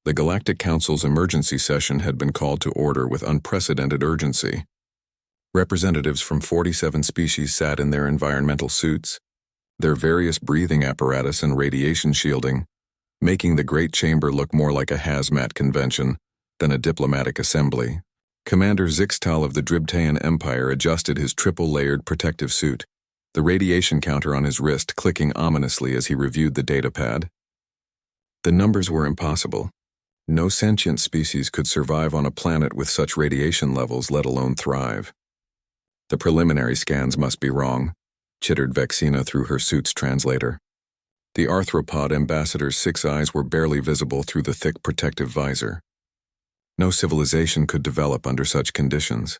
The Galactic Council's emergency session had been called to order with unprecedented urgency. Representatives from 47 species sat in their environmental suits, their various breathing apparatus and radiation shielding, making the Great Chamber look more like a hazmat convention than a diplomatic assembly. Commander Zixtal of the Dribtaean Empire adjusted his triple-layered protective suit, the radiation counter on his wrist clicking ominously as he reviewed the datapad. The numbers were impossible. No sentient species could survive on a planet with such radiation levels, let alone thrive. The preliminary scans must be wrong, chittered Vexina through her suit's translator. The arthropod ambassador's 6 eyes were barely visible through the thick protective visor. No civilization could develop under such conditions.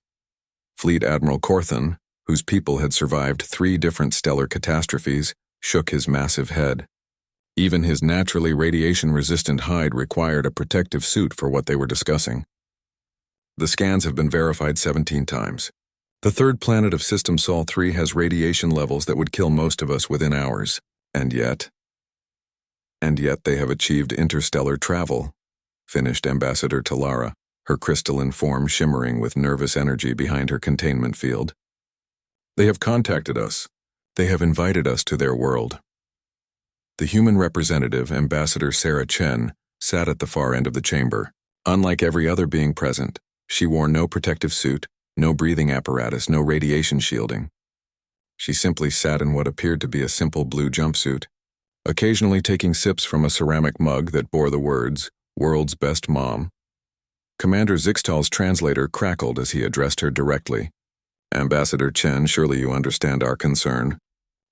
Fleet Admiral Corthan, whose people had survived 3 different stellar catastrophes, shook his massive head. Even his naturally radiation-resistant hide required a protective suit for what they were discussing. The scans have been verified 17 times. The third planet of System Sol 3 has radiation levels that would kill most of us within hours. And yet they have achieved interstellar travel, finished Ambassador Talara, her crystalline form shimmering with nervous energy behind her containment field. They have contacted us. They have invited us to their world. The human representative, Ambassador Sarah Chen, sat at the far end of the chamber. Unlike every other being present, she wore no protective suit, no breathing apparatus, no radiation shielding. She simply sat in what appeared to be a simple blue jumpsuit, occasionally taking sips from a ceramic mug that bore the words, "World's Best Mom." Commander Zixtal's translator crackled as he addressed her directly. "Ambassador Chen, surely you understand our concern.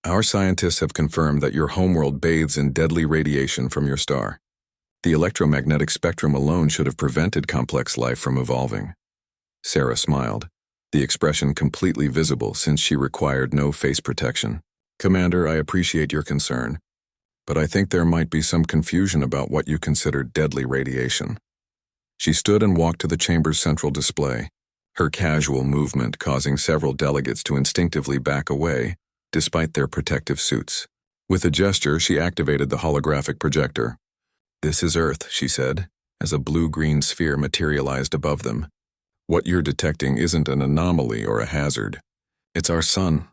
Our scientists have confirmed that your homeworld bathes in deadly radiation from your star. The electromagnetic spectrum alone should have prevented complex life from evolving." Sarah smiled, the expression completely visible since she required no face protection. "Commander, I appreciate your concern, but I think there might be some confusion about what you consider deadly radiation." She stood and walked to the chamber's central display, her casual movement causing several delegates to instinctively back away, despite their protective suits. With a gesture, she activated the holographic projector. "This is Earth," she said, as a blue-green sphere materialized above them. "What you're detecting isn't an anomaly or a hazard. It's our sun."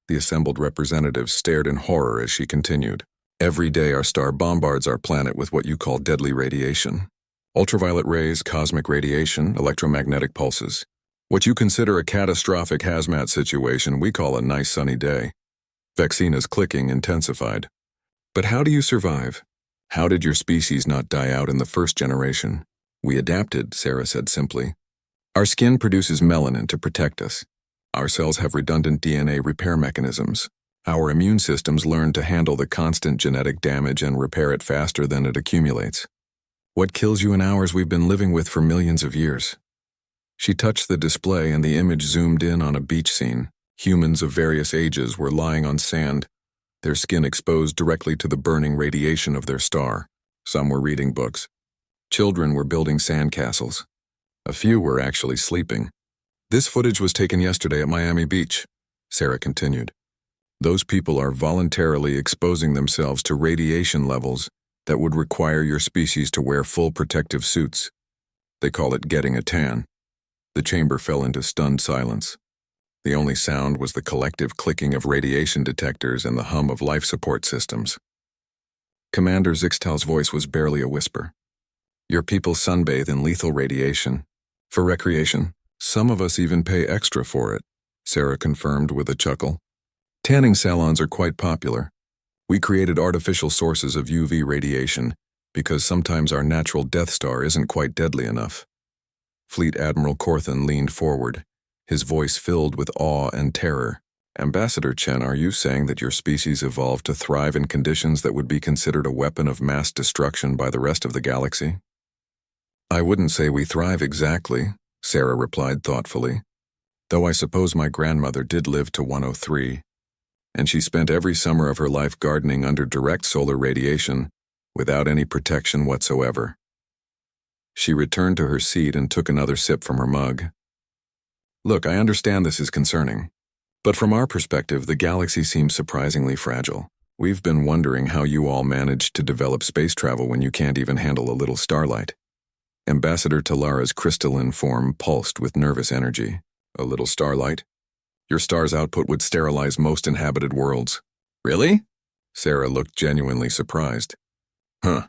The assembled representatives stared in horror as she continued. "Every day our star bombards our planet with what you call deadly radiation. Ultraviolet rays, cosmic radiation, electromagnetic pulses. What you consider a catastrophic hazmat situation, we call a nice sunny day." Vexina's clicking intensified. "But how do you survive? How did your species not die out in the first generation?" "We adapted," Sarah said simply. "Our skin produces melanin to protect us. Our cells have redundant DNA repair mechanisms. Our immune systems learn to handle the constant genetic damage and repair it faster than it accumulates. What kills you in hours we've been living with for millions of years." She touched the display and the image zoomed in on a beach scene. Humans of various ages were lying on sand, their skin exposed directly to the burning radiation of their star. Some were reading books. Children were building sandcastles. A few were actually sleeping. "This footage was taken yesterday at Miami Beach," Sarah continued. "Those people are voluntarily exposing themselves to radiation levels that would require your species to wear full protective suits. They call it getting a tan." The chamber fell into stunned silence. The only sound was the collective clicking of radiation detectors and the hum of life support systems. Commander Zixtal's voice was barely a whisper. "Your people sunbathe in lethal radiation. For recreation, some of us even pay extra for it," Sarah confirmed with a chuckle. "Tanning salons are quite popular. We created artificial sources of UV radiation because sometimes our natural Death Star isn't quite deadly enough." Fleet Admiral Corthan leaned forward, his voice filled with awe and terror. "Ambassador Chen, are you saying that your species evolved to thrive in conditions that would be considered a weapon of mass destruction by the rest of the galaxy?" "I wouldn't say we thrive exactly," Sarah replied thoughtfully, "though I suppose my grandmother did live to 103, and she spent every summer of her life gardening under direct solar radiation without any protection whatsoever." She returned to her seat and took another sip from her mug. "Look, I understand this is concerning, but from our perspective, the galaxy seems surprisingly fragile. We've been wondering how you all managed to develop space travel when you can't even handle a little starlight." Ambassador Talara's crystalline form pulsed with nervous energy. A little starlight? Your star's output would sterilize most inhabited worlds. Really? Sarah looked genuinely surprised. Huh.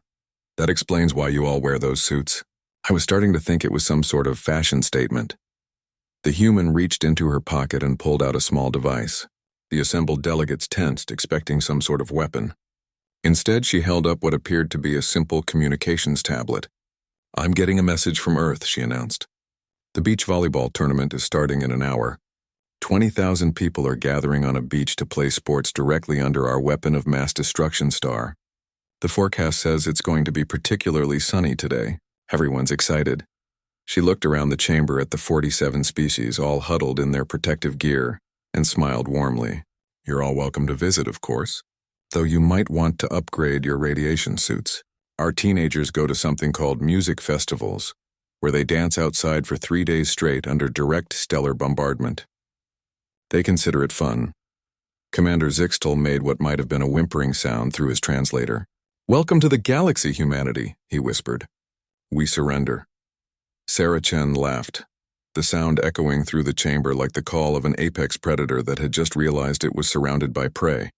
That explains why you all wear those suits. I was starting to think it was some sort of fashion statement. The human reached into her pocket and pulled out a small device. The assembled delegates tensed, expecting some sort of weapon. Instead, she held up what appeared to be a simple communications tablet. I'm getting a message from Earth, she announced. The beach volleyball tournament is starting in an hour. 20,000 people are gathering on a beach to play sports directly under our weapon of mass destruction star. The forecast says it's going to be particularly sunny today. Everyone's excited. She looked around the chamber at the 47 species all huddled in their protective gear and smiled warmly. You're all welcome to visit, of course, though you might want to upgrade your radiation suits. Our teenagers go to something called music festivals, where they dance outside for 3 days straight under direct stellar bombardment. They consider it fun. Commander Zixtel made what might have been a whimpering sound through his translator. Welcome to the galaxy, humanity, he whispered. We surrender. Sarah Chen laughed, the sound echoing through the chamber like the call of an apex predator that had just realized it was surrounded by prey.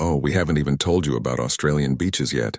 Oh, we haven't even told you about Australian beaches yet.